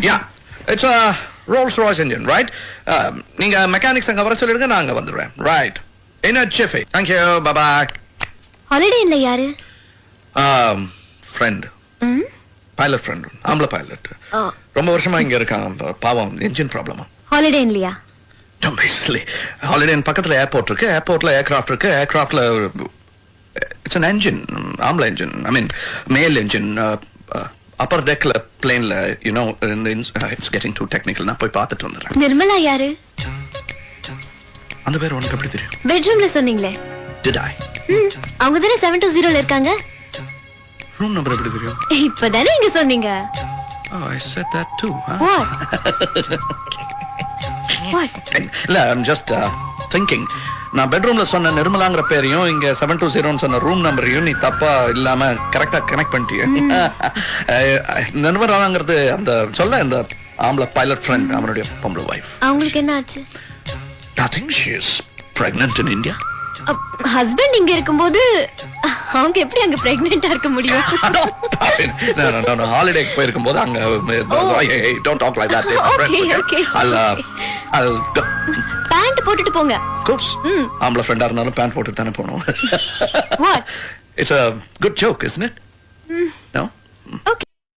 Yeah, it's a Rolls-Royce engine, right? நீங்க mechanics அங்க வர சொல்லிடுங்க நான் அங்க வந்துடுறேன். Right. In a jiffy. Thank you. Bye bye. Holiday இல்ல யாரு? Friend. Pilot friend. ஆம்பளை பைலட். ரொம்ப வருஷமா இங்க இருக்கான். பாவம் engine problem. ஹாலிடே இல்லையா? Don't be silly. Holiday பக்கத்துல ஏர்போர்ட் இருக்கு. ஏர்போர்ட்ல ஏர்கிராஃப்ட் இருக்கு. ஏர்கிராஃப்ட்ல it's an engine. ஆம்பளை engine. I mean male engine. Upper deckல planeல you know it's getting too technical. நான் போய் பார்த்துட்டு வந்துறேன். நிர்மலா யாரு? அந்த பேர் உனக்கு எப்படி தெரியும்? பெட்ரூம்ல சொன்னீங்களே. Did I? அவங்க தானே 720ல இருக்காங்க. ரூம் நம்பர் எப்படி தெரியும்? இப்பதானே இங்க சொன்னீங்க. Oh, I said that too. Huh? What? What? இல்ல I'm just thinking. நான் பெட்ரூம்ல சொன்ன நிர்மலாங்கிற பேரையும் இங்க 720 சொன்ன ரூம் நம்பரையும் நீ தப்பா இல்லாம கரெக்டா கனெக்ட் பண்ணிட்டிய. நிர்மலாங்கிறது அந்த சொல்ல இந்த ஆம்பளை பைலட் ஃப்ரெண்ட் அவனுடைய பொம்பளை வைஃப். அவங்களுக்கு என்ன ஆச்சு? Nothing. She is pregnant in India. Husband இங்க இருக்கும்போது அவங்க எப்படி அங்க பிரெக்னன்ட்டா இருக்க முடியும்? No, ஹாலிடே போய் இருக்கும்போது அங்க don't talk like that. Okay. I'll go. Pant போட்டுட்டு போங்க. Of course. ஆம்பளை ஃப்ரெண்டா இருந்தாலும் பேண்ட் போட்டு தானே போகணும். What? It's a good joke, isn't it? No? Okay.